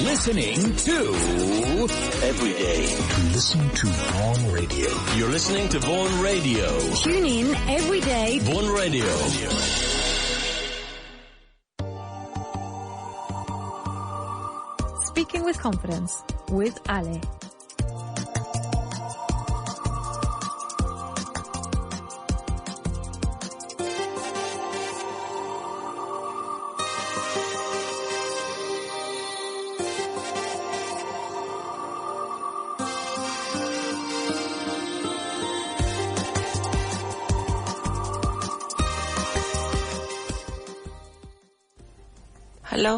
listening to Everyday. Listen to Vaughan Radio. You're listening to Vaughan Radio. Tune in every day. Vaughan Radio. Speaking with Confidence with Ale.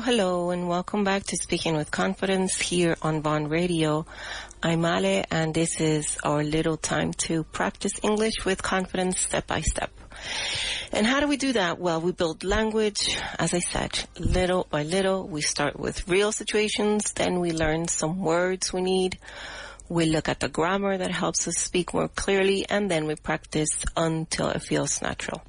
Hello, and welcome back to Speaking with Confidence here on Vaughan Radio. I'm Ale, and this is our little time to practice English with confidence step by step. And how do we do that? Well, we build language, as I said, little by little. We start with real situations, then we learn some words we need. We look at the grammar that helps us speak more clearly, and then we practice until it feels natural.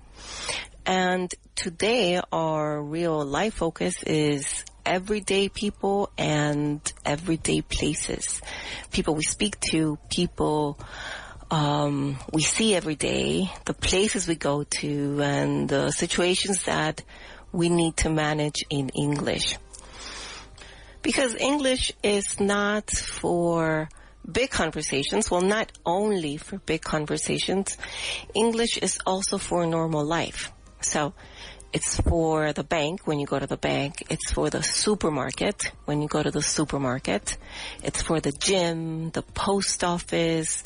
And today, our real life focus is everyday people and everyday places. People we speak to, people we see every day, the places we go to, and the situations that we need to manage in English. Because English is not for big conversations. Well, not only for big conversations. English is also for normal life. So it's for the bank when you go to the bank. It's for the supermarket when you go to the supermarket. It's for the gym, the post office,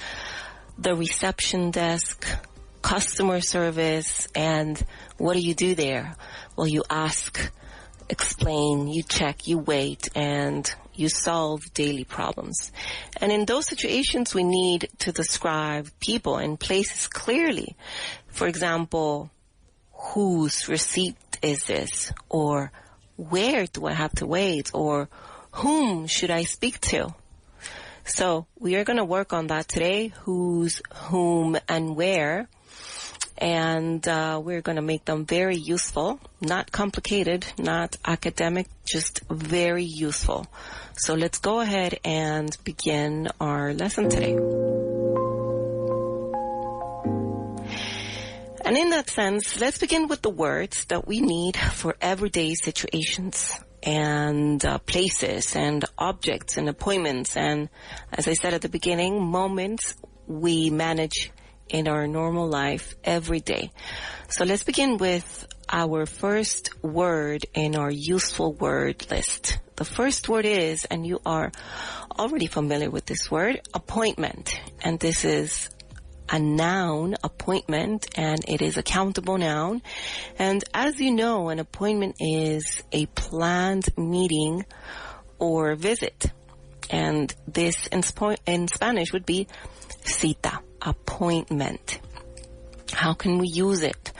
the reception desk, customer service. And what do you do there? Well, you ask, explain, you check, you wait, and you solve daily problems. And in those situations, we need to describe people and places clearly. For example, whose receipt is this? Or where do I have to wait? Or whom should I speak to? So we are going to work on that today, who's, whom, and where. And we're going to make them very useful, not complicated, not academic, just very useful. So let's go ahead and begin our lesson today. And in that sense, let's begin with the words that we need for everyday situations and places and objects and appointments. And as I said at the beginning, moments we manage in our normal life every day. So let's begin with our first word in our useful word list. The first word is, and you are already familiar with this word, appointment. And this is a noun, appointment, and it is a countable noun. And as you know, an appointment is a planned meeting or visit. And this in Spanish would be cita, appointment. How can we use it?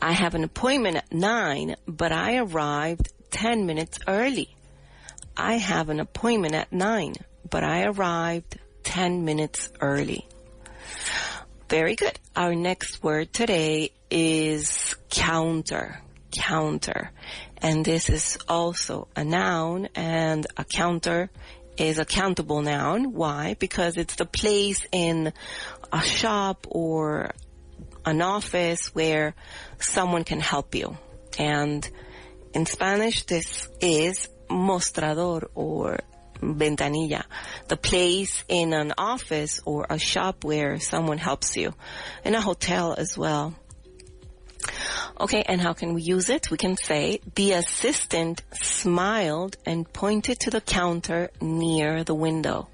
I have an appointment at 9, but I arrived 10 minutes early. I have an appointment at 9, but I arrived 10 minutes early. Very good. Our next word today is counter. Counter. And this is also a noun, and a counter is a countable noun. Why? Because it's the place in a shop or an office where someone can help you. And in Spanish, this is mostrador or ventanilla, the place in an office or a shop where someone helps you. In a hotel as well. Okay, and how can we use it? We can say, the assistant smiled and pointed to the counter near the window.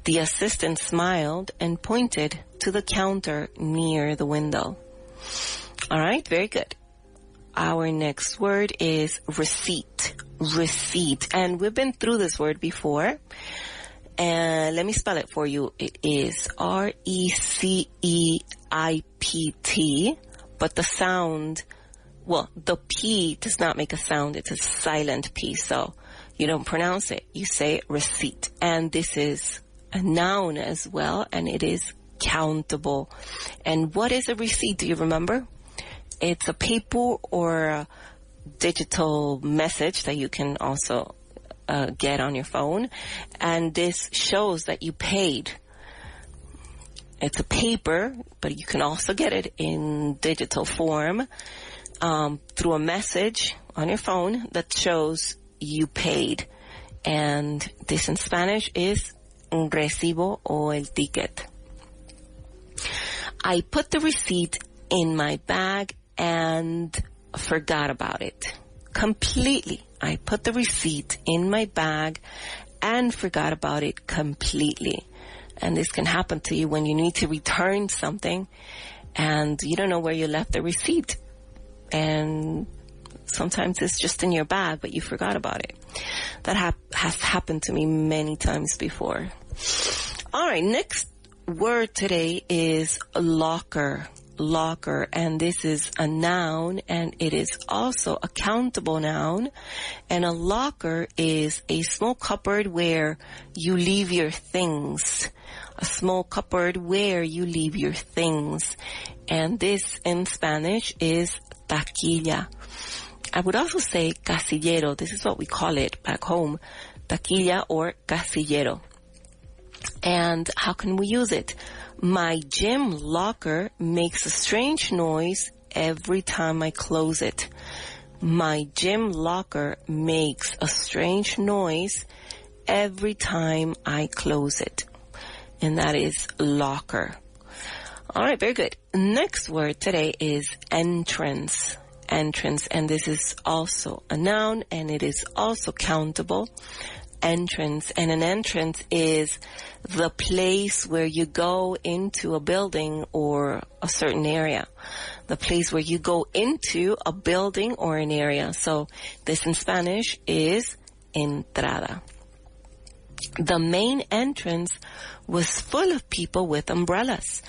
The assistant smiled and pointed to the counter near the window. All right, very good. Our next word is receipt. Receipt. And we've been through this word before. And let me spell it for you. It is R-E-C-E-I-P-T. But the sound, well, the P does not make a sound. It's a silent P. So you don't pronounce it. You say receipt. And this is a noun as well. And it is countable. And what is a receipt? Do you remember? It's a paper or a digital message that you can also get on your phone. And this shows that you paid. It's a paper, but you can also get it in digital form through a message on your phone that shows you paid. And this in Spanish is un recibo o el ticket. I put the receipt in my bag and forgot about it. Completely. I put the receipt in my bag and forgot about it completely. And this can happen to you when you need to return something and you don't know where you left the receipt. And sometimes it's just in your bag, but you forgot about it. That has happened to me many times before. All right, next word today is locker. Locker, and this is a noun, and it is also a countable noun. And a locker is a small cupboard where you leave your things. A small cupboard where you leave your things. And this in Spanish is taquilla. I would also say casillero. This is what we call it back home. Taquilla or casillero. And how can we use it? My gym locker makes a strange noise every time I close it. My gym locker makes a strange noise every time I close it. And that is locker. All right, very good. Next word today is entrance. Entrance, and this is also a noun, and it is also countable. Entrance, and an entrance is the place where you go into a building or a certain area. The place where you go into a building or an area. So this in Spanish is entrada. The main entrance was full of people with umbrellas.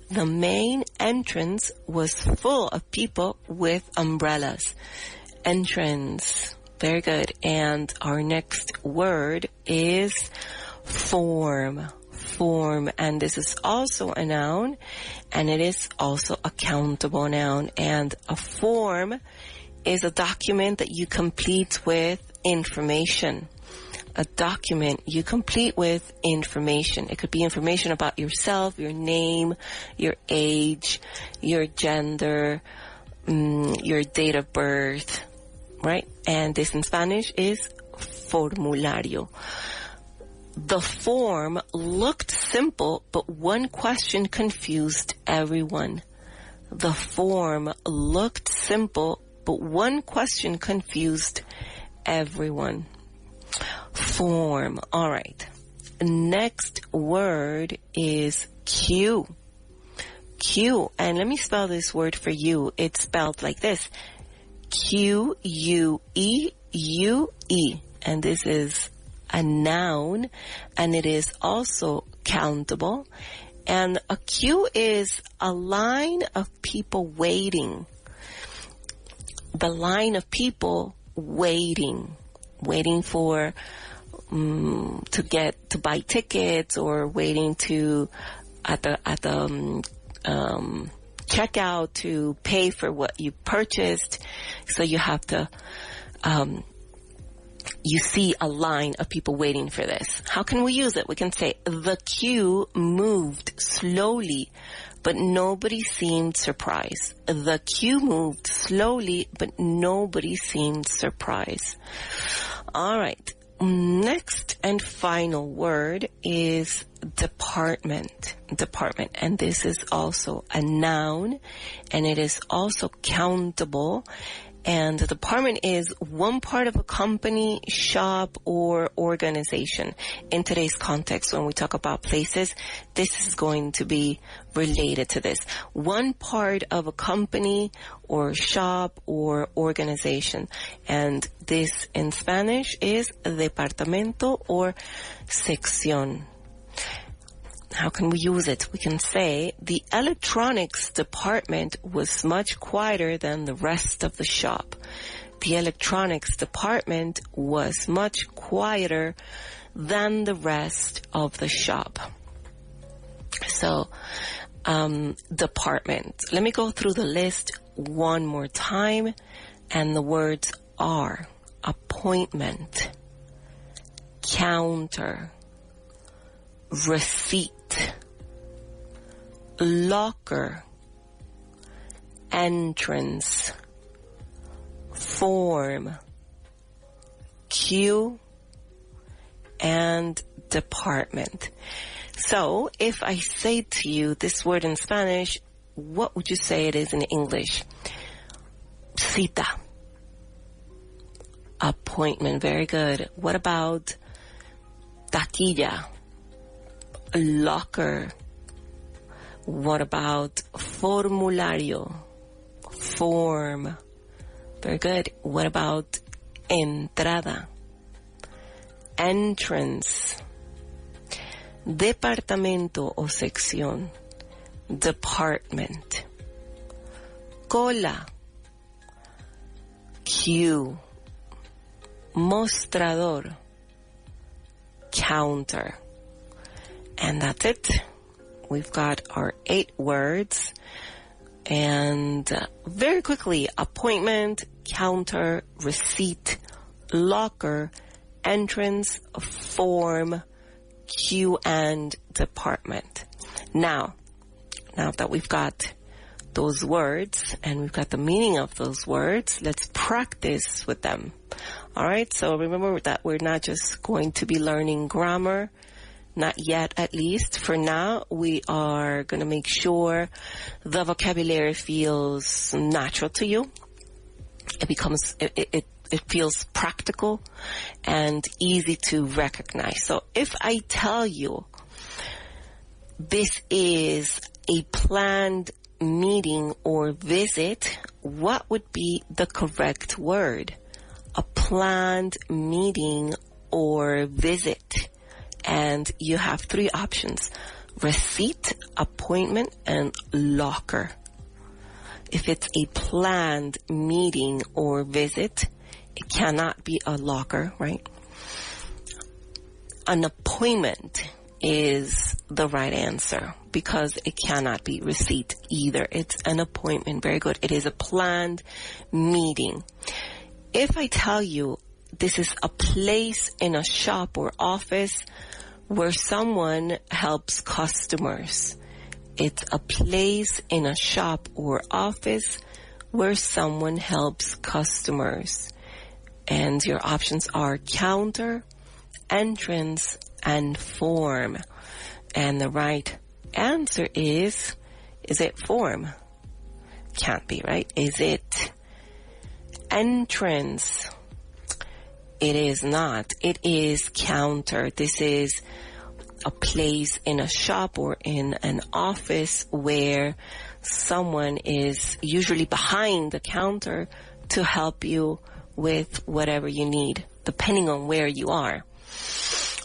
The main entrance was full of people with umbrellas. Entrance. Very good. And our next word is form. Form. And this is also a noun, and it is also a countable noun. And a form is a document that you complete with information. A document you complete with information. It could be information about yourself, your name, your age, your gender, your date of birth, right? And this in Spanish is formulario. The form looked simple, but one question confused everyone. The form looked simple, but one question confused everyone. Form. All right. Next word is queue. Queue. And let me spell this word for you. It's spelled like this. Queue. And this is a noun, and it is also countable. And a queue is a line of people waiting. The line of people waiting for to buy tickets, or waiting to at the checkout to pay for what you purchased. So you have to you see a line of people waiting for this. How can we use it? We can say the queue moved slowly, but nobody seemed surprised. The queue moved slowly, but nobody seemed surprised. All right. Next and final word is department. Department. And this is also a noun, and it is also countable. And the department is one part of a company, shop, or organization. In today's context, when we talk about places, this is going to be related to this. One part of a company or shop or organization. And this in Spanish is departamento or sección. How can we use it? We can say the electronics department was much quieter than the rest of the shop. The electronics department was much quieter than the rest of the shop. So, department. Let me go through the list one more time. And the words are appointment, counter, receipt, locker, entrance, form, queue, and department. So if I say to you this word in Spanish, what would you say it is in English? Cita. Appointment. Very good. What about taquilla? Locker. What about formulario? Form. Very good. What about entrada? Entrance. Departamento o sección. Department. Cola. Queue. Mostrador. Counter. And that's it. We've got our 8 words. And very quickly, appointment, counter, receipt, locker, entrance, form, queue, and department. Now that we've got those words and we've got the meaning of those words, let's practice with them. All right, so remember that we're not just going to be learning grammar, not yet at least. For now, we are going to make sure the vocabulary feels natural to you. It feels practical and easy to recognize. So if I tell you this is a planned meeting or visit, what would be the correct word? A planned meeting or visit. And you have 3 options: receipt, appointment, and locker. If it's a planned meeting or visit, it cannot be a locker, right? An appointment is the right answer because it cannot be receipt either. It's an appointment. Very good. It is a planned meeting. If I tell you this is a place in a shop or office where someone helps customers, it's a place in a shop or office where someone helps customers. And your options are counter, entrance, and form. And the right answer is it form? Can't be, right? Is it entrance? It is not. It is counter. This is a place in a shop or in an office where someone is usually behind the counter to help you with whatever you need, depending on where you are.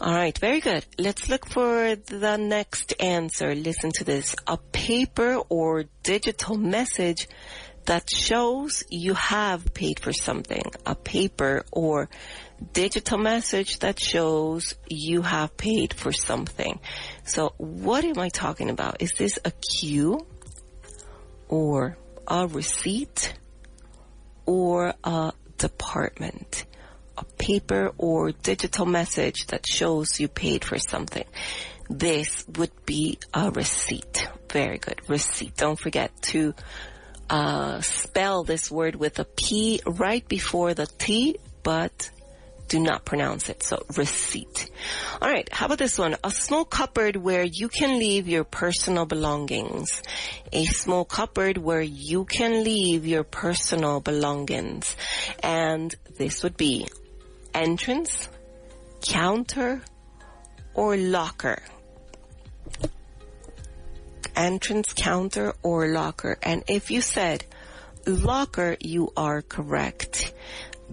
All right, very good. Let's look for the next answer. Listen to this. A paper or digital message that shows you have paid for something. A paper or digital message that shows you have paid for something. So what am I talking about? Is this a queue or a receipt or a department? A paper or digital message that shows you paid for something. This would be a receipt. Very good. Receipt. Don't forget to spell this word with a P right before the T, but do not pronounce it. So receipt. All right. How about this one? A small cupboard where you can leave your personal belongings. A small cupboard where you can leave your personal belongings. And this would be entrance, counter, or locker. Entrance, counter, or locker. And if you said locker, you are correct.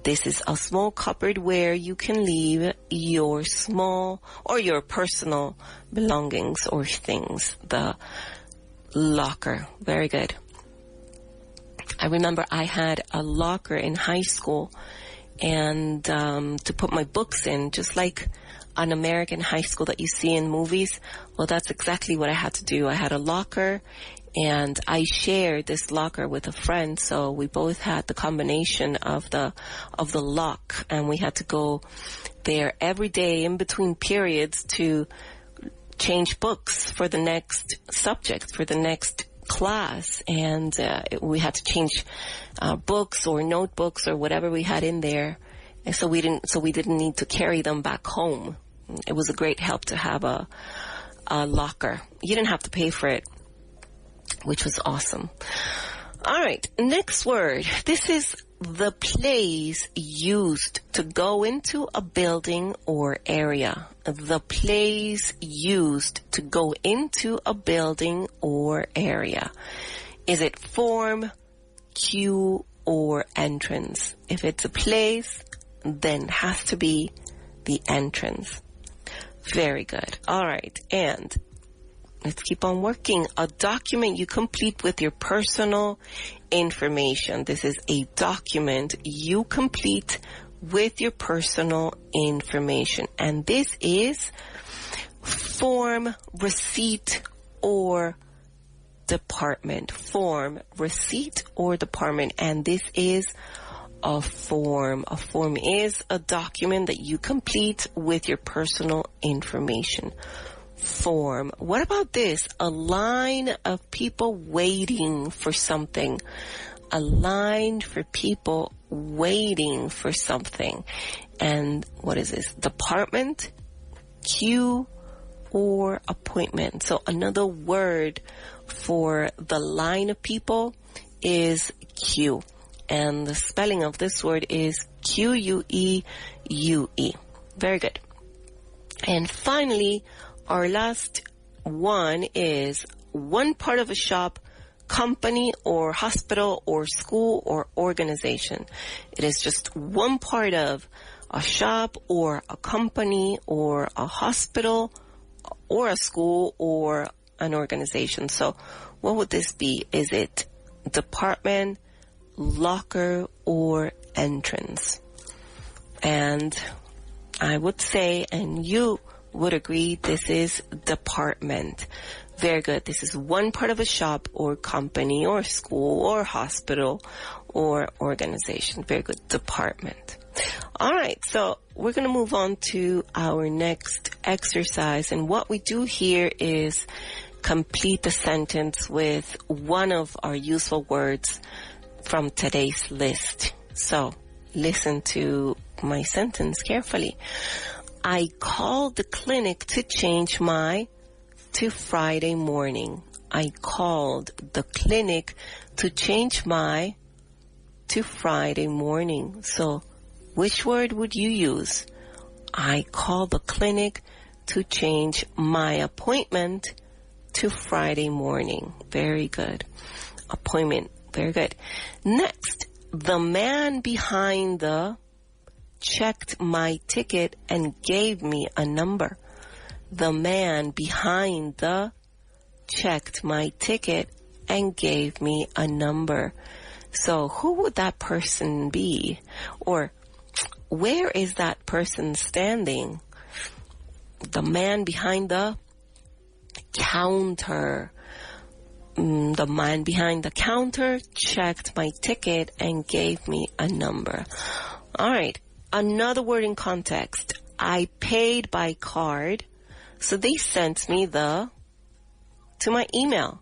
This is a small cupboard where you can leave your small or your personal belongings or things. The locker. Very good. I remember I had a locker in high school and to put my books in, just like an American high school that you see in movies. Well, that's exactly what I had to do. I had a locker And I shared this locker with a friend, so we both had the combination of the lock, and we had to go there every day in between periods to change books for the next subject, for the next class. And we had to change books or notebooks or whatever we had in there, and so we didn't need to carry them back home. It was a great help to have a locker. You didn't have to pay for it, which was awesome. All right, next word. This is the place used to go into a building or area. The place used to go into a building or area. Is it form, queue, or entrance? If it's a place, then it has to be the entrance. Very good. All right, and let's keep on working. A document you complete with your personal information. This is a document you complete with your personal information. And this is form, receipt, or department. Form, receipt, or department. And this is a form. A form is a document that you complete with your personal information. Form. What about this? A line of people waiting for something. A line for people waiting for something. And what is this? Department, queue, or appointment. So another word for the line of people is queue. And the spelling of this word is Queue. Very good. And finally, our last one is one part of a shop, company, or hospital, or school, or organization. It is just one part of a shop, or a company, or a hospital, or a school, or an organization. So what would this be? Is it department, locker, or entrance? And I would say, and you would agree, this is department. Very good. This is one part of a shop or company or school or hospital or organization. Very good. Department. All right. So we're going to move on to our next exercise. And what we do here is complete the sentence with one of our useful words from today's list. So listen to my sentence carefully. I called the clinic to change to Friday morning. I called the clinic to change to Friday morning. So which word would you use? I called the clinic to change my appointment to Friday morning. Very good. Appointment. Very good. Next, the man behind the checked my ticket and gave me a number. The man behind the checked my ticket and gave me a number. So who would that person be? Or where is that person standing? The man behind the counter. The man behind the counter checked my ticket and gave me a number. All right. Another word in context. I paid by card, so they sent me to my email.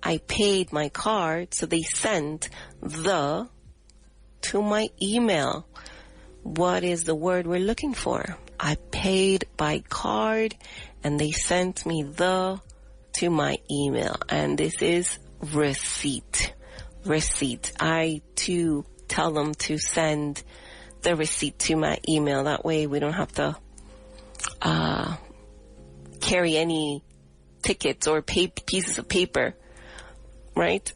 I paid my card, so they sent to my email. What is the word we're looking for? I paid by card, and they sent me to my email. And this is receipt. Receipt. I, too, tell them to send the receipt to my email. That way we don't have to carry any tickets or pieces of paper, right?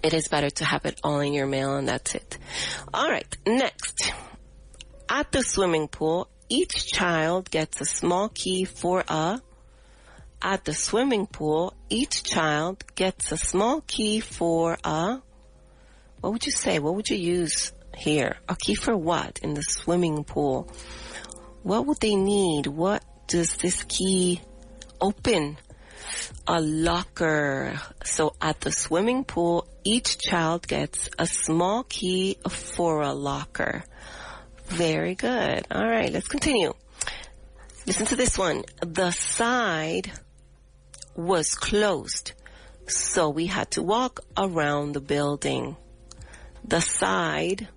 It is better to have it all in your mail, and that's it. All right, next. At the swimming pool, each child gets a small key for At the swimming pool, each child gets a small key for what would you say? What would you use here? A key for what in the swimming pool? What would they need? What does this key open? A locker. So at the swimming pool, each child gets a small key for a locker. Very good. All right, let's continue. Listen to this one. The side was closed, so we had to walk around the building. The side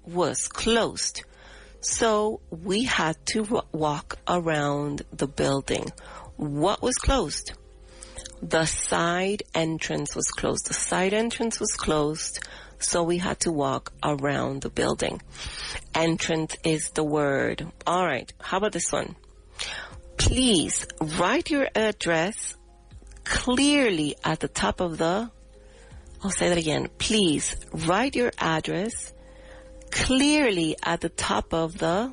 was closed, so we had to walk around the building. What was closed? The side entrance was closed. The side entrance was closed, so we had to walk around the building. Entrance is the word. All right, how about this one? Please write your address clearly at the top of the... I'll say that again. Please write your address clearly at the top of the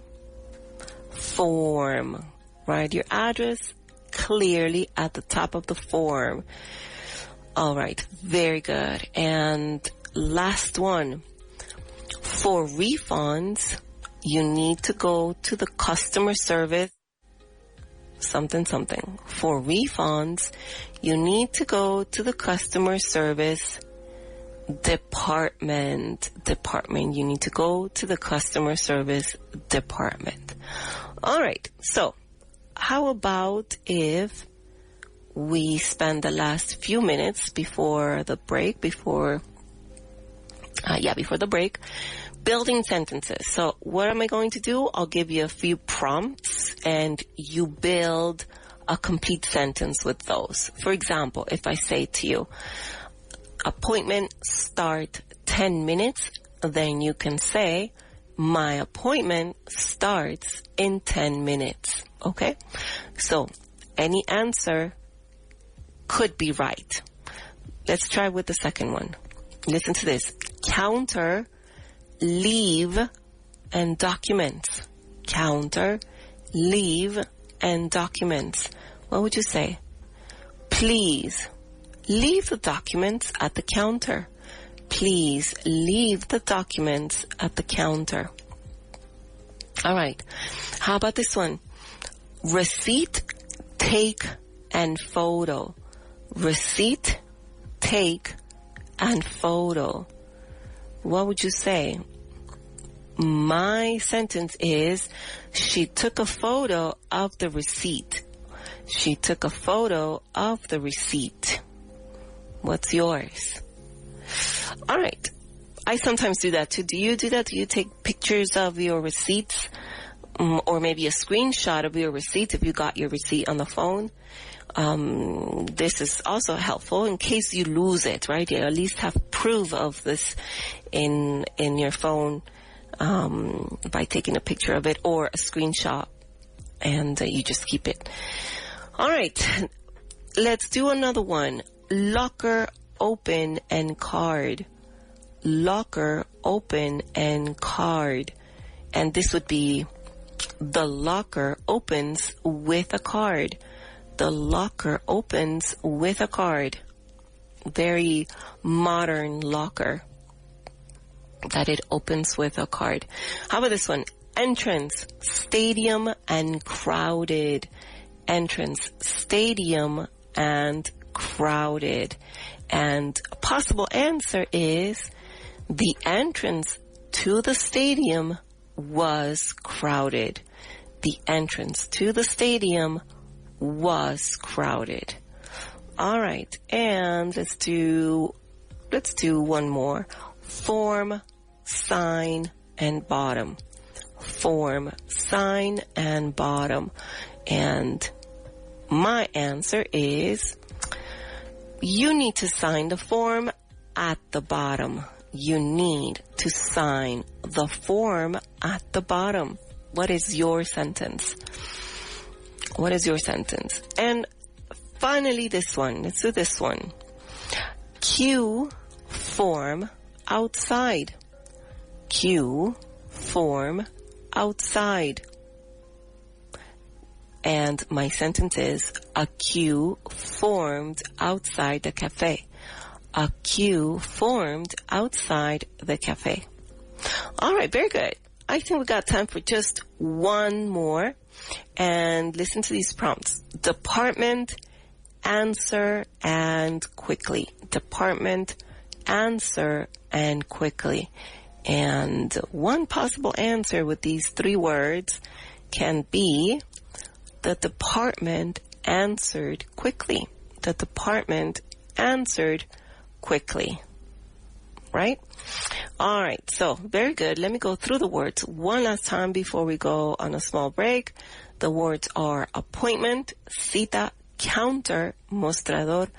form. Write your address clearly at the top of the form. All right, very good. And last one. For refunds, you need to go to the customer service something. For refunds, you need to go to the customer service department. You need to go to the customer service department. All right. So how about if we spend the last few minutes before the break, before the break, building sentences. So what am I going to do? I'll give you a few prompts and you build a complete sentence with those. For example, if I say to you, appointment start 10 minutes, then you can say, my appointment starts in 10 minutes. Okay? So any answer could be right. Let's try with the second one. Listen to this. Counter, leave, and documents. Counter, leave, and documents. What would you say? Please leave the documents at the counter. Please leave the documents at the counter. All right. How about this one? Receipt, take, and photo. Receipt, take, and photo. What would you say? My sentence is, she took a photo of the receipt. She took a photo of the receipt. What's yours? All right. I sometimes do that too. Do you do that? Do you take pictures of your receipts? Or maybe a screenshot of your receipt if you got your receipt on the phone? This is also helpful in case you lose it, right? You at least have proof of this in your phone by taking a picture of it or a screenshot, and you just keep it. All right, let's do another one. Locker, open, and card. Locker, open, and card. And this would be, the locker opens with a card. The locker opens with a card. Very modern locker. That it opens with a card. How about this one? Entrance, stadium, and crowded. Entrance, stadium, and crowded. And a possible answer is, the entrance to the stadium was crowded. The entrance to the stadium was crowded. All right, and let's do one more. Form, sign, and bottom. Form, sign, and bottom. And my answer is, you need to sign the form at the bottom. You need to sign the form at the bottom. What is your sentence? What is your sentence? And finally, this one. Let's do this one. Queue, form, outside. Queue, form, outside. And my sentence is, a queue formed outside the cafe. A queue formed outside the cafe. All right, very good. I think we got time for just one more. And listen to these prompts. Department answer, and quickly. Department, answer, and quickly. And one possible answer with these three words can be the department answered quickly. The department answered quickly. Right? All right. So, very good. Let me go through the words one last time before we go on a small break. The words are appointment, cita, counter, mostrador,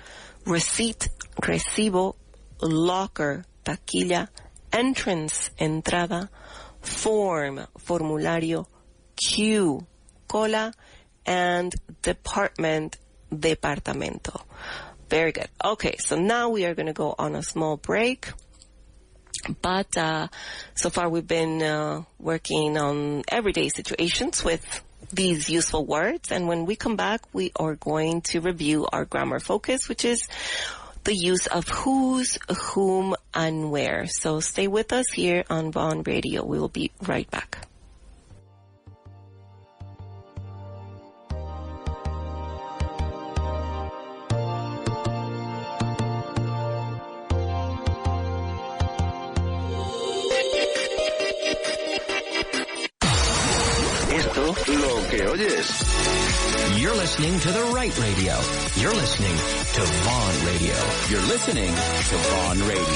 receipt, recibo, locker, taquilla, entrance, entrada, form, formulario, queue, cola, and department, departamento. Very good. Okay, so now we are going to go on a small break. But so far we've been working on everyday situations with these useful words. And when we come back, we are going to review our grammar focus, which is the use of whose, whom, and where. So stay with us here on Vaughan Radio. We will be right back. Lo que oyes. You're listening to the right radio. You're listening to Vaughan Radio. You're listening to Vaughan Radio.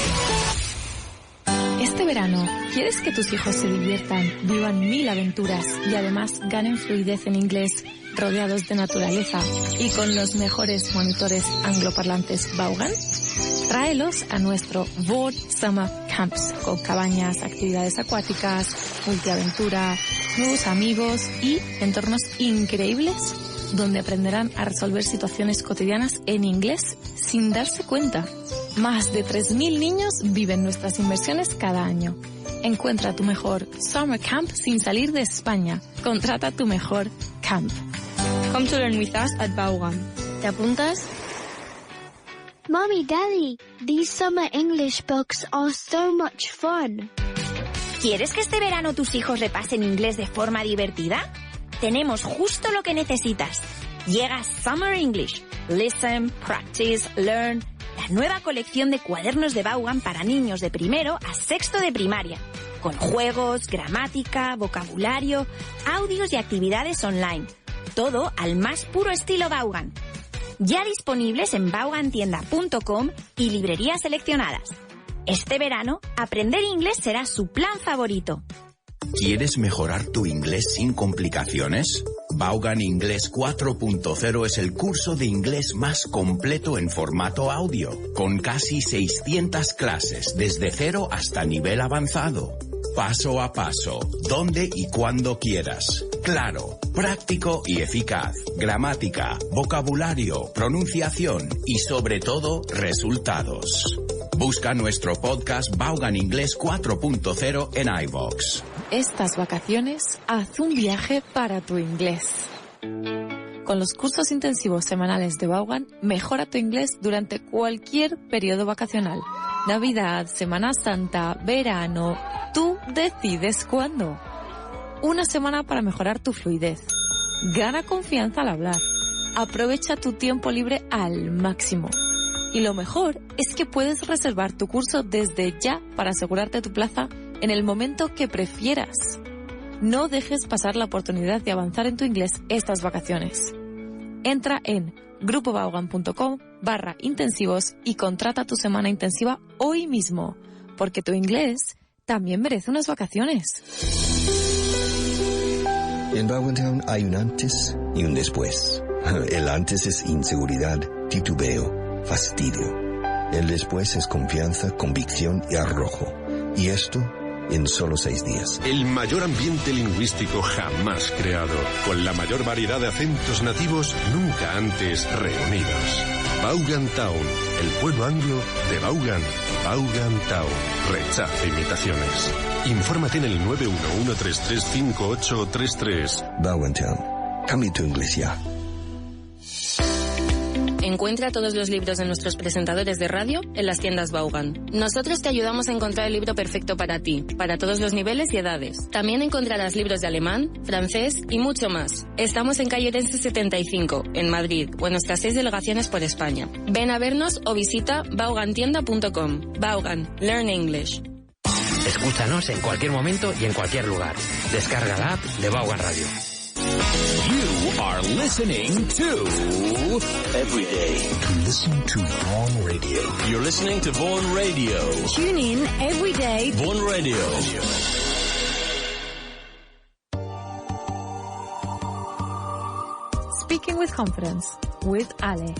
Este verano, ¿quieres que tus hijos se diviertan, vivan 1000 aventuras y además ganen fluidez en inglés, rodeados de naturaleza y con los mejores monitores angloparlantes Vaughan? Tráelos a nuestro Vaughan Summer Camps, con cabañas, actividades acuáticas, multiaventura, nuevos amigos y entornos increíbles donde aprenderán a resolver situaciones cotidianas en inglés sin darse cuenta. Más de 3.000 niños viven nuestras inversiones cada año. Encuentra tu mejor Summer Camp sin salir de España. Contrata tu mejor camp. Come to learn with us at Vaughan. ¿Te apuntas? Mommy, Daddy, these summer English books are so much fun. ¿Quieres que este verano tus hijos repasen inglés de forma divertida? Tenemos justo lo que necesitas. Llega Summer English. Listen, practice, learn. La nueva colección de cuadernos de Vaughan para niños de primero a sexto de primaria. Con juegos, gramática, vocabulario, audios y actividades online. Todo al más puro estilo Vaughan. Ya disponibles en vaughantienda.com y librerías seleccionadas. Este verano, aprender inglés será su plan favorito. ¿Quieres mejorar tu inglés sin complicaciones? Vaughan Inglés 4.0 es el curso de inglés más completo en formato audio, con casi 600 clases desde cero hasta nivel avanzado. Paso a paso, donde y cuando quieras. Claro, práctico y eficaz. Gramática, vocabulario, pronunciación y sobre todo, resultados. Busca nuestro podcast Vaughan Inglés 4.0 en iVoox. Estas vacaciones, haz un viaje para tu inglés. Con los cursos intensivos semanales de Vaughan, mejora tu inglés durante cualquier periodo vacacional. Navidad, Semana Santa, verano, tú decides cuándo. Una semana para mejorar tu fluidez. Gana confianza al hablar. Aprovecha tu tiempo libre al máximo. Y lo mejor es que puedes reservar tu curso desde ya para asegurarte tu plaza en el momento que prefieras. No dejes pasar la oportunidad de avanzar en tu inglés estas vacaciones. Entra en grupovaughan.com/intensivos y contrata tu semana intensiva hoy mismo, porque tu inglés también merece unas vacaciones. En Vaughan Town hay un antes y un después. El antes es inseguridad, titubeo, fastidio. El después es confianza, convicción y arrojo. Y esto en solo 6 días. El mayor ambiente lingüístico jamás creado, con la mayor variedad de acentos nativos nunca antes reunidos. Vaughan Town, el pueblo anglo de Vaughan. Vaughan Town. Rechaza imitaciones. Infórmate en el 911335833. Vaughan Town. Cambia tu inglés ya. Encuentra todos los libros de nuestros presentadores de radio en las tiendas Vaughan. Nosotros te ayudamos a encontrar el libro perfecto para ti, para todos los niveles y edades. También encontrarás libros de alemán, francés y mucho más. Estamos en calle Orense 75, en Madrid, o en nuestras 6 delegaciones por España. Ven a vernos o visita vaughantienda.com. Vaughan, Learn English. Escúchanos en cualquier momento y en cualquier lugar. Descarga la app de Vaughan Radio. You are listening to Everyday. To listen to Vaughan Radio. You're listening to Vaughan Radio. Tune in every day. Vaughan Radio. Speaking with confidence with Ale.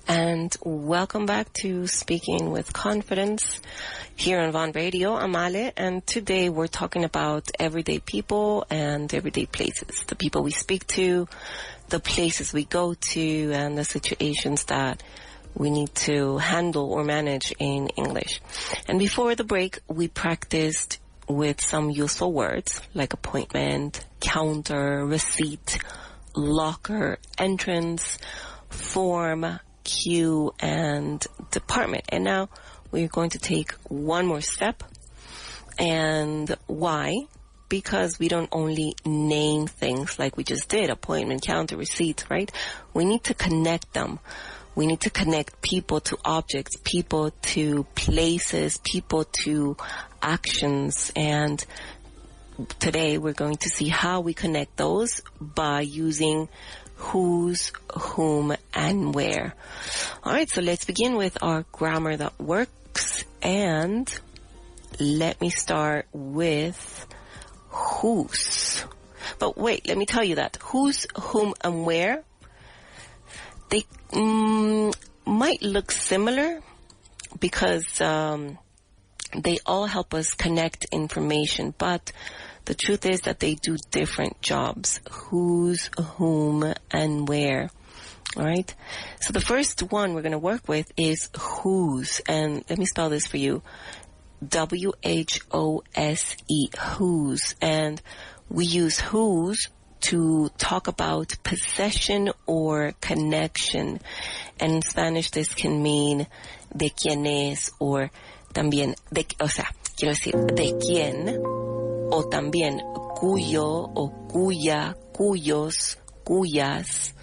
And welcome back to Speaking with Confidence here on Vaughan Radio. I'm Ale, and today we're talking about everyday people and everyday places. The people we speak to, the places we go to, and the situations that we need to handle or manage in English. And before the break, we practiced with some useful words like appointment, counter, receipt, locker, entrance, form, queue, and department. And now we're going to take one more step. And why? Because we don't only name things like we just did, appointment, counter, receipt, right? We need to connect them. We need to connect people to objects, people to places, people to actions. And today we're going to see how we connect those by using whose, whom, and where. All right, so let's begin with our grammar that works. And let me start with whose. But wait, let me tell you that whose, whom, and where, they might look similar because they all help us connect information, but the truth is that they do different jobs. Whose, whom, and where. All right? So the first one we're going to work with is whose. And let me spell this for you. W-H-O-S-E. Whose. And we use whose to talk about possession or connection. And in Spanish, this can mean de quién es, or también, o sea, quiero decir, de quién, o también cuyo, o cuya, cuyos, cuyas.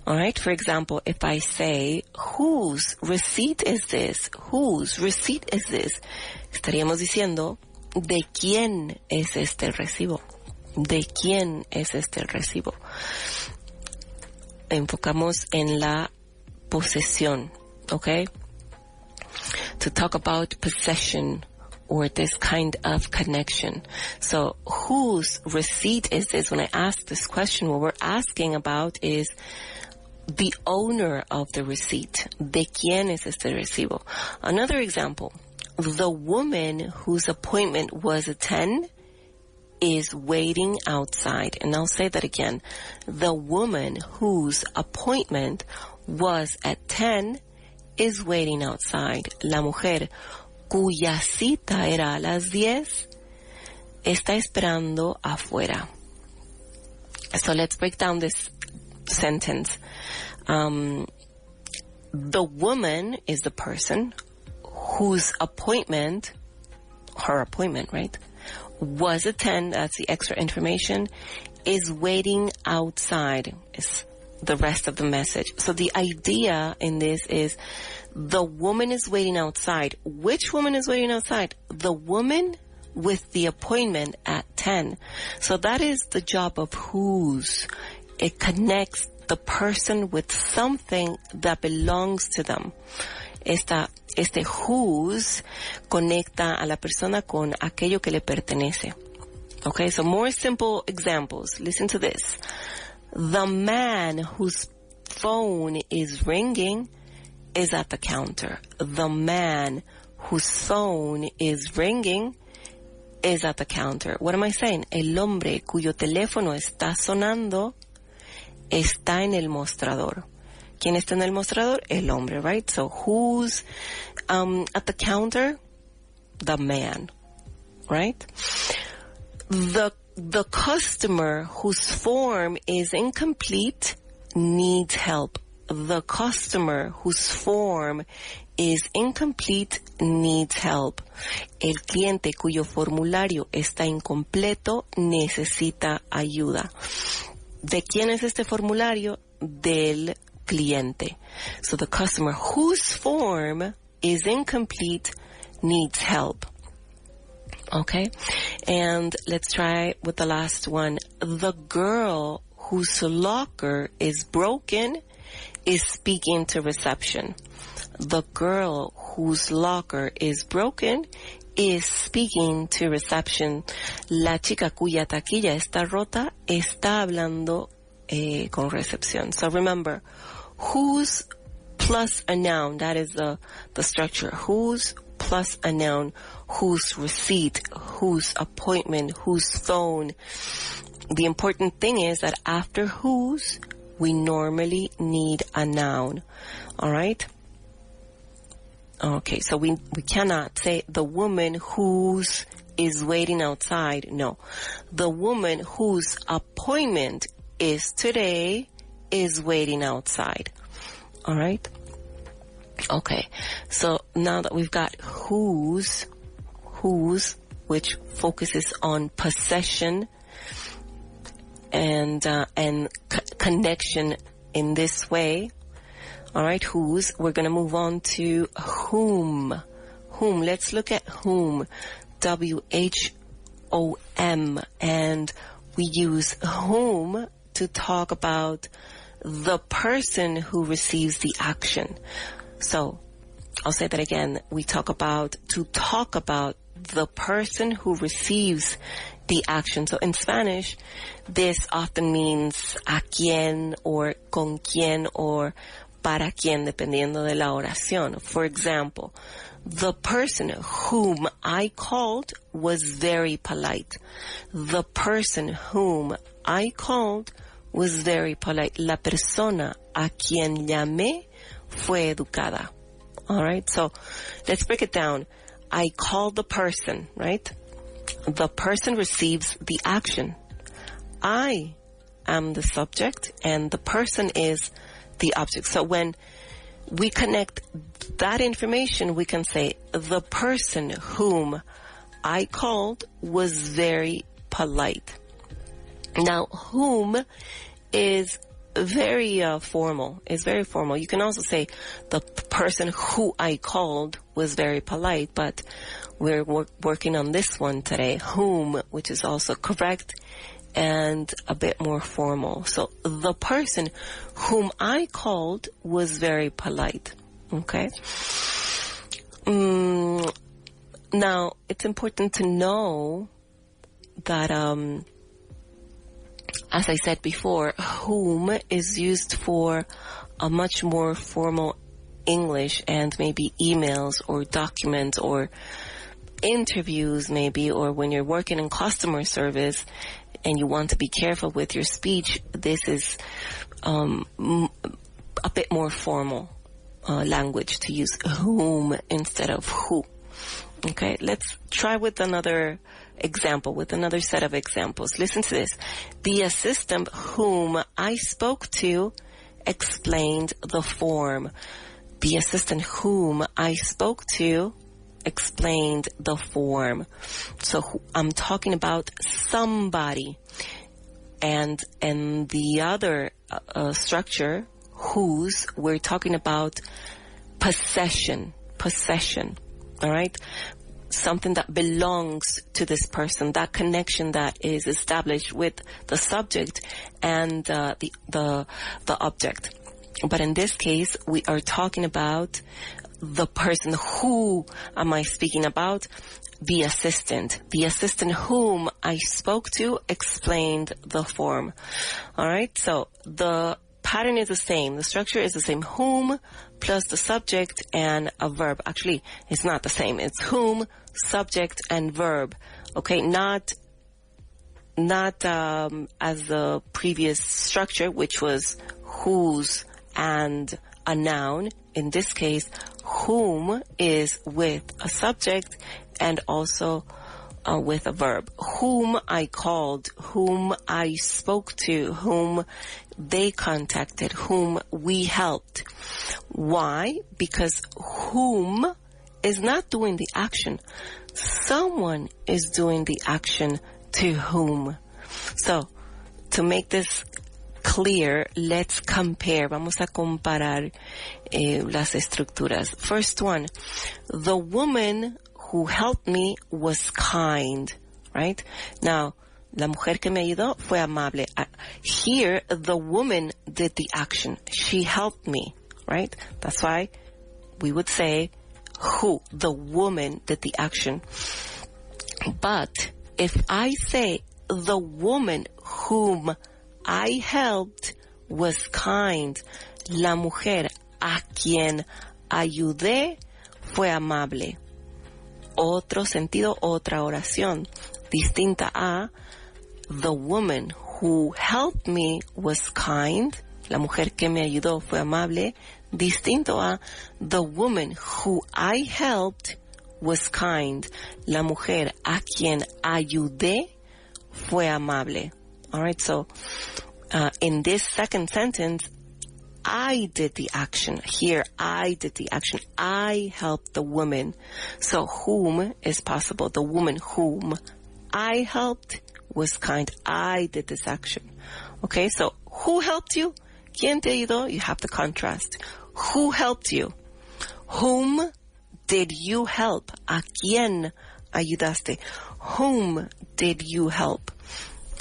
All right, for example, if I say, whose receipt is this? Whose receipt is this? Estaríamos diciendo, ¿de quién es este recibo? ¿De quién es este recibo? Enfocamos en la posesión, okay? To talk about possession or this kind of connection. So whose receipt is this? When I ask this question, what we're asking about is the owner of the receipt. ¿De quién es este recibo? Another example, the woman whose appointment was at 10 is waiting outside. And I'll say that again. The woman whose appointment was at 10 is waiting outside. La mujer cuya cita era a las 10 está esperando afuera. So let's break down this sentence. The woman is the person whose appointment, her appointment, right, was at 10, that's the extra information, is waiting outside, is the rest of the message. So the idea in this is the woman is waiting outside. Which woman is waiting outside? The woman with the appointment at 10. So that is the job of whose. It connects the person with something that belongs to them. Este whose conecta a la persona con aquello que le pertenece. Okay, so more simple examples. Listen to this. The man whose phone is ringing is at the counter. The man whose phone is ringing is at the counter. What am I saying? El hombre cuyo teléfono está sonando está en el mostrador. ¿Quién está en el mostrador? El hombre, right? So who's at the counter? The man, right? The customer whose form is incomplete needs help. The customer whose form is incomplete needs help. El cliente cuyo formulario está incompleto necesita ayuda. ¿De quién es este formulario? Del cliente. So the customer whose form is incomplete needs help. Okay? And let's try with the last one. The girl whose locker is broken is speaking to reception. The girl whose locker is broken is speaking to reception. La chica cuya taquilla está rota está hablando con recepción. So remember, whose plus a noun, that is the structure. Whose plus a noun, whose receipt, whose appointment, whose phone. The important thing is that after whose, we normally need a noun. All right? Okay, so we cannot say the woman whose is waiting outside. No. The woman whose appointment is today is waiting outside. All right? Okay, so now that we've got whose, which focuses on possession and connection in this way. All right, whose. We're going to move on to whom. Whom. Let's look at whom. W-H-O-M. And we use whom to talk about the person who receives the action. So, I'll say that again. We talk about the person who receives the action. So in Spanish, this often means a quién or con quién or para quién, dependiendo de la oración. For example, the person whom I called was very polite. The person whom I called was very polite. La persona a quien llamé fue educada. All right, so let's break it down. I called the person, right? The person receives the action. I am the subject and the person is the object. So when we connect that information, we can say the person whom I called was very polite. Now, whom is very formal. It's very formal. You can also say the person who I called was very polite, but we're working on this one today, whom, which is also correct and a bit more formal. So the person whom I called was very polite. Okay? Now, it's important to know that as I said before, whom is used for a much more formal English and maybe emails or documents or interviews maybe, or when you're working in customer service and you want to be careful with your speech, this is a bit more formal language to use whom instead of who. Okay, let's try with another example, with another set of examples. Listen to this. The assistant whom I spoke to explained the form. The assistant whom I spoke to explained the form. So I'm talking about somebody. And the other structure, whose, we're talking about possession. All right? Something that belongs to this person, that connection that is established with the subject and the object. But in this case, we are talking about the person. Who am I speaking about? The assistant. The assistant whom I spoke to explained the form. All right, so the pattern is the same. The structure is the same. Whom plus the subject and a verb. Actually, it's not the same. It's whom, subject, and verb. Okay, not as the previous structure, which was whose and a noun. In this case, whom is with a subject and also with a verb. Whom I called, whom I spoke to, whom they contacted, whom we helped. Why? Because whom is not doing the action. Someone is doing the action to whom. So, to make this clear, let's compare. Vamos a comparar las estructuras. First one, the woman who helped me was kind, right? Now, la mujer que me ayudó fue amable. Here, the woman did the action. She helped me, right? That's why we would say who, the woman did the action. But if I say the woman whom I helped was kind, la mujer a quien ayudé fue amable. Otro sentido, otra oración, distinta a the woman who helped me was kind, la mujer que me ayudó fue amable, distinto a the woman who I helped was kind, la mujer a quien ayudé fue amable. All right, so in this second sentence, I did the action. Here, I did the action. I helped the woman. So whom is possible. The woman whom I helped was kind. I did this action. Okay, so who helped you? ¿Quién te ayudó? You have to contrast. Who helped you? Whom did you help? ¿A quién ayudaste? Whom did you help?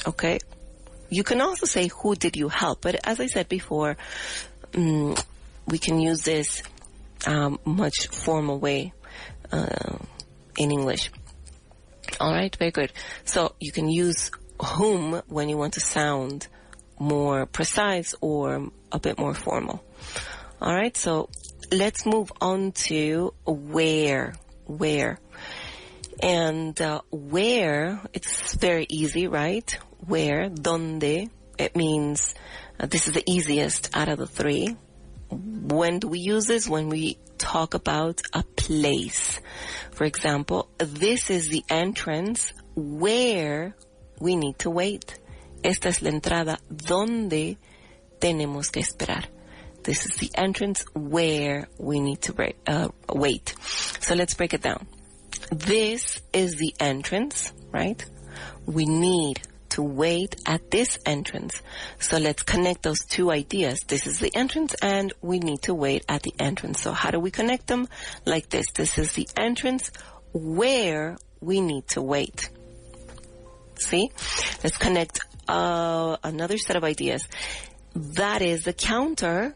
Okay. You can also say, who did you help? But as I said before, we can use this much formal way in English. All right, very good. So you can use whom when you want to sound more precise or a bit more formal. All right, so let's move on to where. Where. And where, it's very easy, right? Where, donde, it means this is the easiest out of the three. When do we use this? When we talk about a place. For example, this is the entrance where we need to wait. Esta es la entrada donde tenemos que esperar. This is the entrance where we need to wait. So let's break it down. This is the entrance, right? We need to wait at this entrance. So let's connect those two ideas. This is the entrance and we need to wait at the entrance. So how do we connect them? Like this. This is the entrance where we need to wait. See? Let's connect another set of ideas. That is the counter,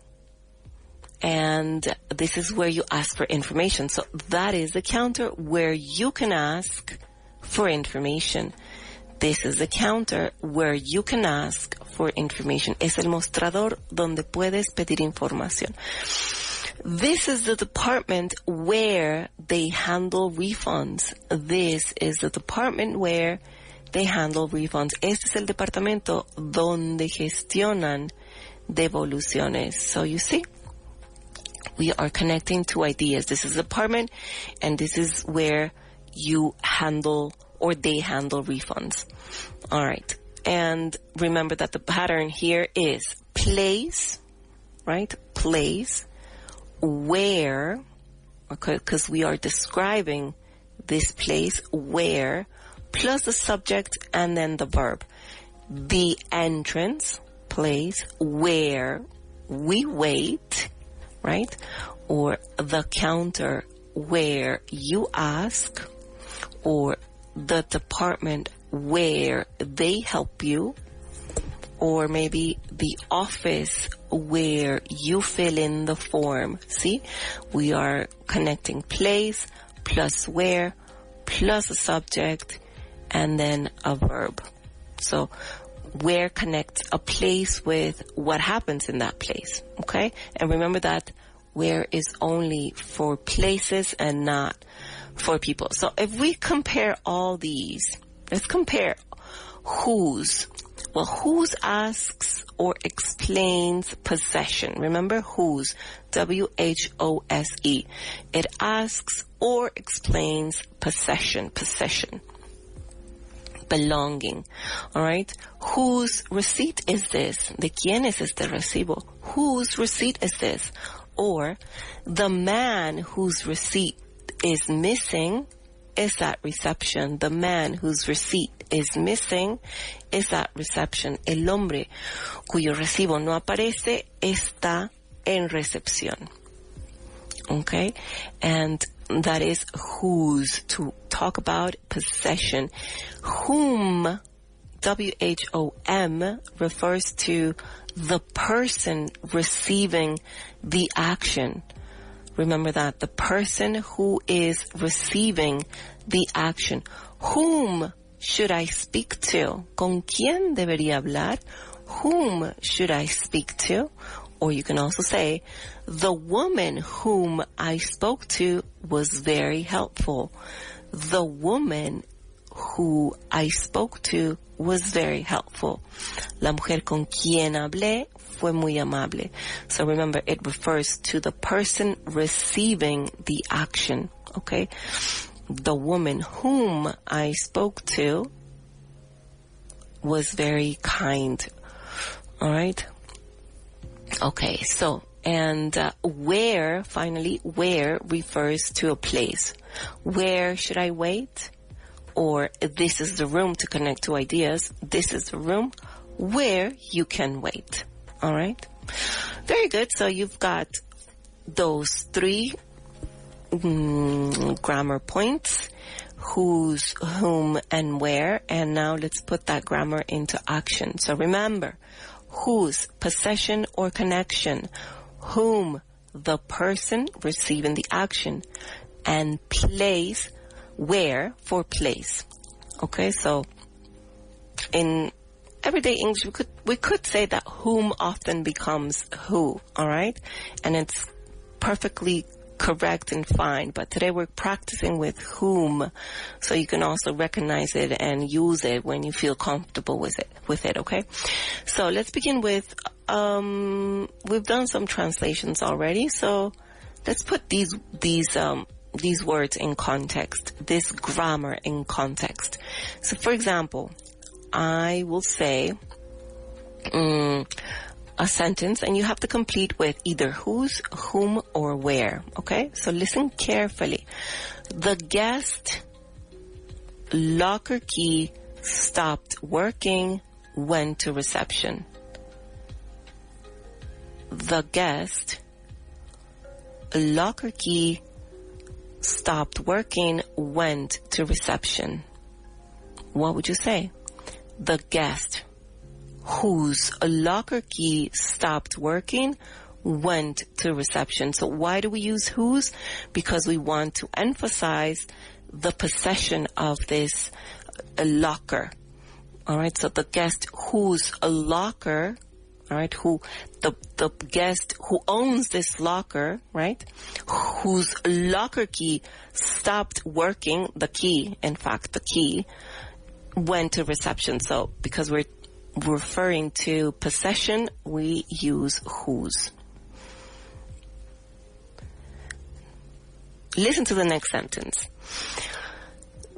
and this is where you ask for information. So that is the counter where you can ask for information. This is the counter where you can ask for information. Es el mostrador donde puedes pedir información. This is the department where they handle refunds. This is the department where they handle refunds. Este es el departamento donde gestionan devoluciones. So you see, we are connecting two ideas. This is the department, and this is where you handle or they handle refunds. All right. And remember that the pattern here is place, right? Place, where, okay, because we are describing this place, where, plus the subject and then the verb. The entrance, place, where we wait, right? Or the counter where you ask, or the department where they help you, or maybe the office where you fill in the form. See, we are connecting place plus where plus a subject and then a verb. So where connects a place with what happens in that place, okay? And remember that where is only for places and not for people. So if we compare all these, let's compare whose. Well, whose asks or explains possession. Remember whose, W-H-O-S-E. It asks or explains possession, belonging. All right? Whose receipt is this? ¿De quién es este recibo? Whose receipt is this? Or the man whose receipt is missing is at reception. The man whose receipt is missing is at reception. El hombre cuyo recibo no aparece está en recepción. Okay? And that is whose, to talk about possession. Whom, W-H-O-M, refers to the person receiving the action. Remember that, the person who is receiving the action. Whom should I speak to? ¿Con quién debería hablar? Whom should I speak to? Or you can also say, the woman whom I spoke to was very helpful. The woman who I spoke to was very helpful. La mujer con quien hablé fue muy amable. So remember, it refers to the person receiving the action, okay? The woman whom I spoke to was very kind, all right? Okay, so, and where, finally, where refers to a place. Where should I wait? Or this is the room, to connect two ideas. This is the room where you can wait. All right? Very good. So you've got those three grammar points. Whose, whom, and where. And now let's put that grammar into action. So remember, whose, possession or connection. Whom, the person receiving the action. And place, where, for place. Okay, so in everyday English, we could say that whom often becomes who, all right? And it's perfectly correct and fine, but today we're practicing with whom, so you can also recognize it and use it when you feel comfortable with it, okay? So let's begin with, we've done some translations already, so let's put these words in context, this grammar in context. So for example, I will say a sentence, and you have to complete with either whose, whom, or where, okay? So listen carefully. The guest locker key stopped working, went to reception. The guest locker key stopped working, went to reception. What would you say? The guest whose locker key stopped working went to reception. So why do we use whose? Because we want to emphasize the possession of this locker. All right. So the guest whose locker, all right, who the guest who owns this locker, right, whose locker key stopped working, the key, in fact, the key went to reception. So because we're referring to possession, we use whose. Listen to the next sentence.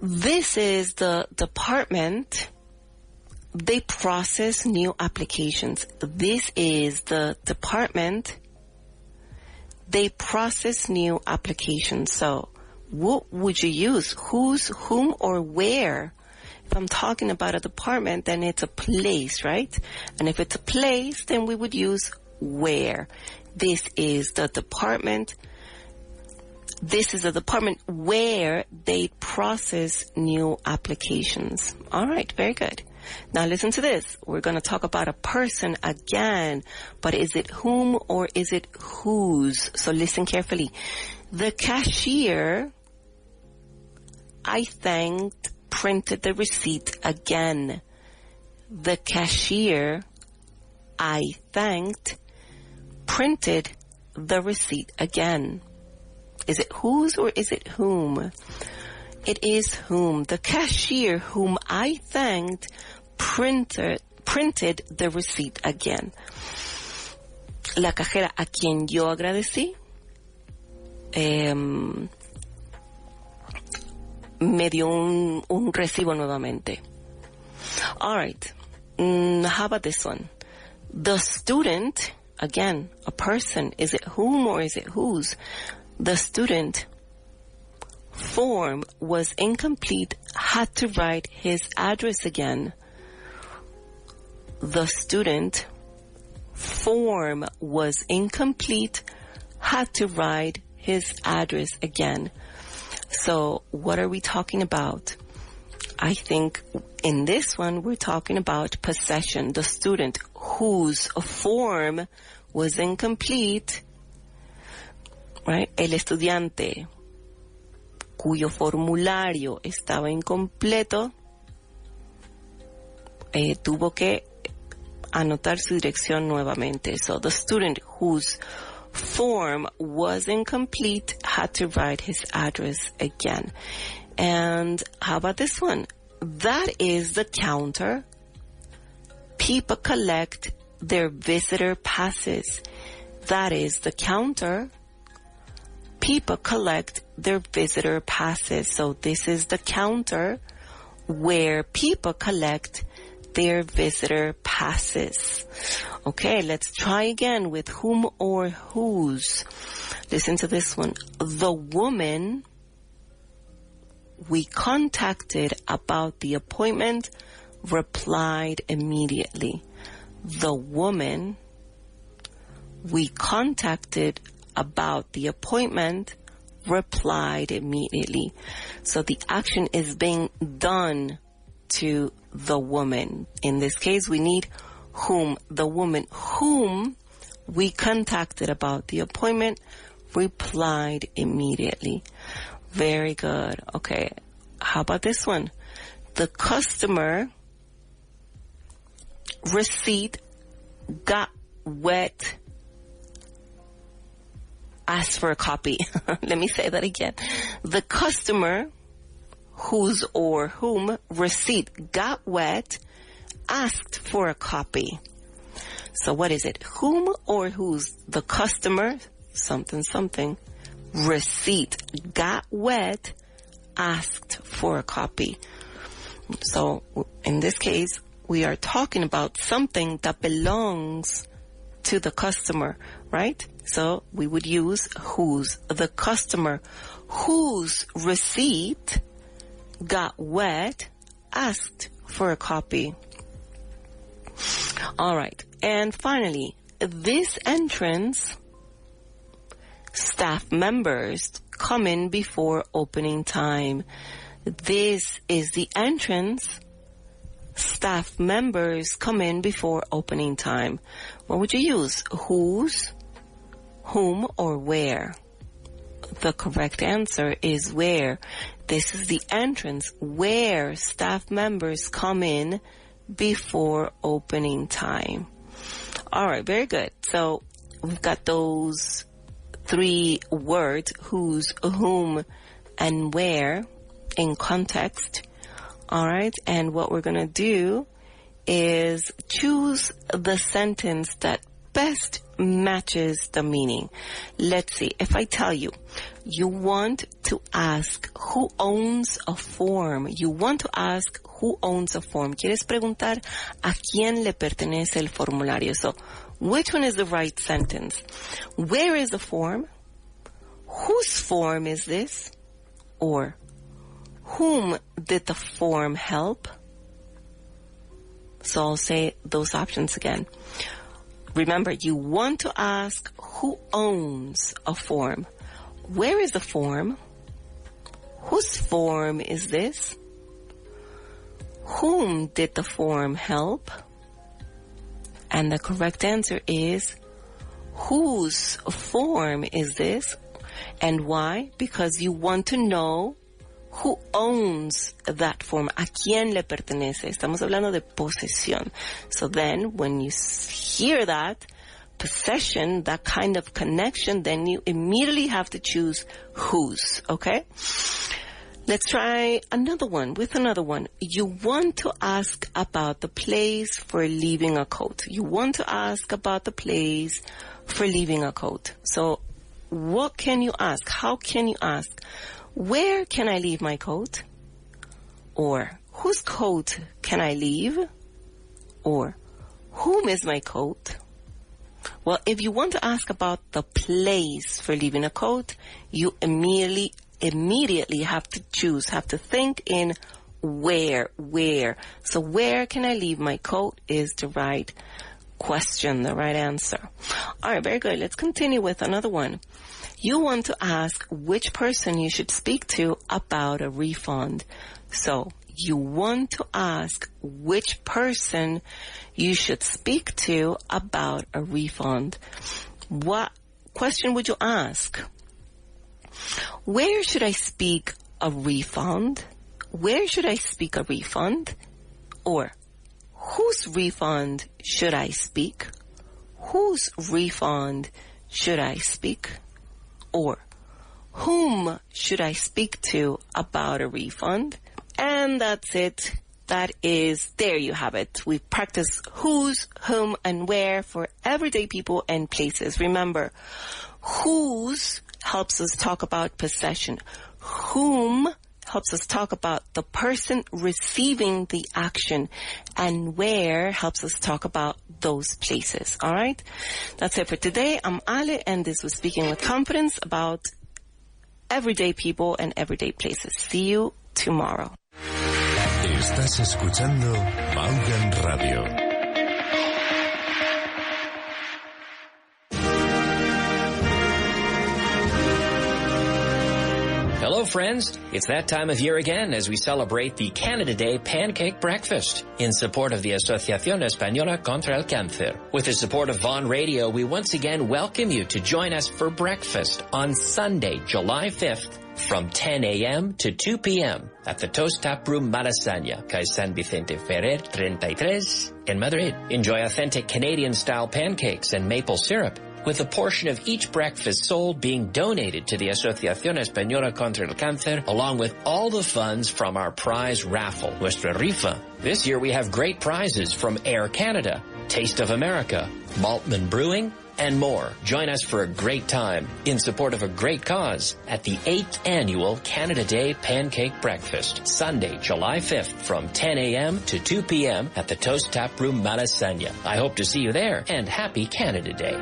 This is the department. They process new applications. This is the department. They process new applications. So what would you use? Whose, whom, or where? If I'm talking about a department, then it's a place, right? And if it's a place, then we would use where. This is the department. This is a department where they process new applications. All right, very good. Now listen to this. We're going to talk about a person again, but is it whom or is it whose? So listen carefully. The cashier, I thanked, printed the receipt again. The cashier I thanked printed the receipt again. Is it whose or is it whom? It is whom. The cashier whom I thanked printed the receipt again. La cajera a quien yo agradecí me dio un recibo nuevamente. All right. How about this one? The student, again, a person. Is it whom or is it whose? The student form was incomplete, had to write his address again. The student form was incomplete, had to write his address again. So what are we talking about? I think in this one we're talking about possession. The student whose form was incomplete, right? El estudiante cuyo formulario estaba incompleto tuvo que anotar su dirección nuevamente. So the student whose form was incomplete had to write his address again. And how about this one? That is the counter. People collect their visitor passes. That is the counter. People collect their visitor passes. So this is the counter where people collect their visitor passes. Okay, let's try again with whom or whose. Listen to this one. The woman we contacted about the appointment replied immediately. The woman we contacted about the appointment replied immediately. So the action is being done to the woman. In this case, we need whom. The woman whom we contacted about the appointment replied immediately. Very good. Okay. How about this one? The customer receipt got wet, asked for a copy. Let me say that again. The customer whose or whom receipt got wet asked for a copy. So what is it? Whom or whose? The customer, something, something, receipt got wet, asked for a copy. So in this case, we are talking about something that belongs to the customer, right? So we would use whose. The customer whose receipt got wet asked for a copy. All right. And finally, this entrance, staff members come in before opening time. This is the entrance. Staff members come in before opening time. What would you use? Whose, whom, or where? The correct answer is where. This is the entrance where staff members come in before opening time. All right, very good. So we've got those three words, whose, whom, and where in context. All right, and what we're going to do is choose the sentence that best matches the meaning. Let's see. If I tell you, you want to ask who owns a form. You want to ask who owns a form. ¿Quieres preguntar a quién le pertenece el formulario? So, which one is the right sentence? Where is the form? Whose form is this? Or, whom did the form help? So I'll say those options again. Remember, you want to ask who owns a form. Where is the form? Whose form is this? Whom did the form help? And the correct answer is, whose form is this? And why? Because you want to know Who owns that form? ¿A quién le pertenece? Estamos hablando de posesión. So then, when you hear that, possession, that kind of connection, then you immediately have to choose whose, okay? Let's try another one. You want to ask about the place for leaving a coat. You want to ask about the place for leaving a coat. So, what can you ask? How can you ask? Where can I leave my coat? Or, whose coat can I leave? Or, whom is my coat? Well, if you want to ask about the place for leaving a coat, you immediately have to think in where. So where can I leave my coat is the right question, the right answer. All right, very good. Let's continue with another one. You want to ask which person you should speak to about a refund. So you want to ask which person you should speak to about a refund. What question would you ask? Where should I speak a refund? Where should I speak a refund? Or, whose refund should I speak? Whose refund should I speak? Or, whom should I speak to about a refund? And that's it. There you have it. We've practiced whose, whom, and where for everyday people and places. Remember, whose helps us talk about possession. Whom helps us talk about the person receiving the action. And where helps us talk about those places. All right? That's it for today. I'm Ale, and this was Speaking with Confidence about everyday people and everyday places. See you tomorrow. Estás escuchando Vaughan Radio. Hello, friends. It's that time of year again as we celebrate the Canada Day Pancake Breakfast in support of the Asociación Española contra el Cáncer. With the support of Vaughan Radio, we once again welcome you to join us for breakfast on Sunday, July 5th, from 10 a.m. to 2 p.m. at the Toast Tap Room Malasaña, Calle San Vicente Ferrer 33 in Madrid. Enjoy authentic Canadian-style pancakes and maple syrup, with a portion of each breakfast sold being donated to the Asociación Española contra el Cáncer, along with all the funds from our prize raffle, Nuestra Rifa. This year we have great prizes from Air Canada, Taste of America, Maltman Brewing, and more. Join us for a great time in support of a great cause at the 8th Annual Canada Day Pancake Breakfast, Sunday, July 5th from 10 a.m. to 2 p.m. at the Toast Tap Room Malasaña. I hope to see you there, and happy Canada Day.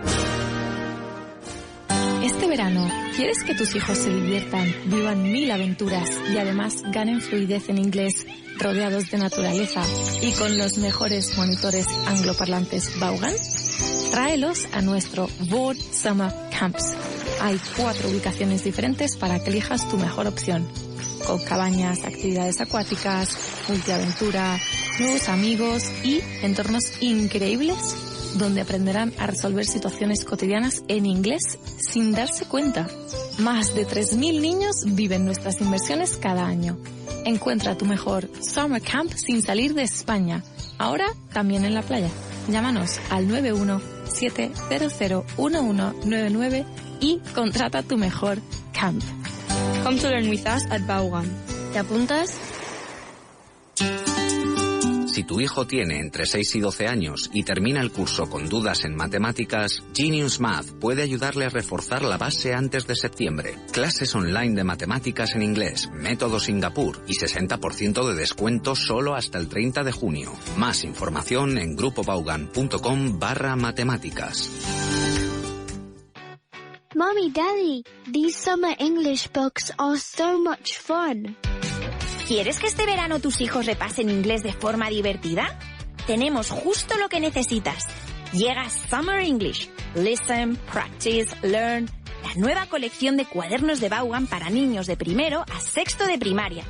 Este verano, ¿quieres que tus hijos se diviertan, vivan 1000 aventuras y además ganen fluidez en inglés, rodeados de naturaleza y con los mejores monitores angloparlantes Vaughan? Tráelos a nuestro Vaughan Summer Camps. Hay 4 ubicaciones diferentes para que elijas tu mejor opción, con cabañas, actividades acuáticas, multiaventura, nuevos amigos y entornos increíbles donde aprenderán a resolver situaciones cotidianas en inglés sin darse cuenta. Más de 3.000 niños viven nuestras inversiones cada año. Encuentra tu mejor Summer Camp sin salir de España, ahora también en la playa. Llámanos al 917001199 y contrata tu mejor camp. Come to learn with us at Vaughan. ¿Te apuntas? Si tu hijo tiene entre 6 y 12 años y termina el curso con dudas en matemáticas, Genius Math puede ayudarle a reforzar la base antes de septiembre. Clases online de matemáticas en inglés, método Singapur y 60% de descuento solo hasta el 30 de junio. Más información en grupovaughan.com/matemáticas. Mommy, Daddy, these summer English books are so much fun. ¿Quieres que este verano tus hijos repasen inglés de forma divertida? Tenemos justo lo que necesitas. Llega Summer English. Listen, practice, learn. La nueva colección de cuadernos de Vaughan para niños de primero a sexto de primaria.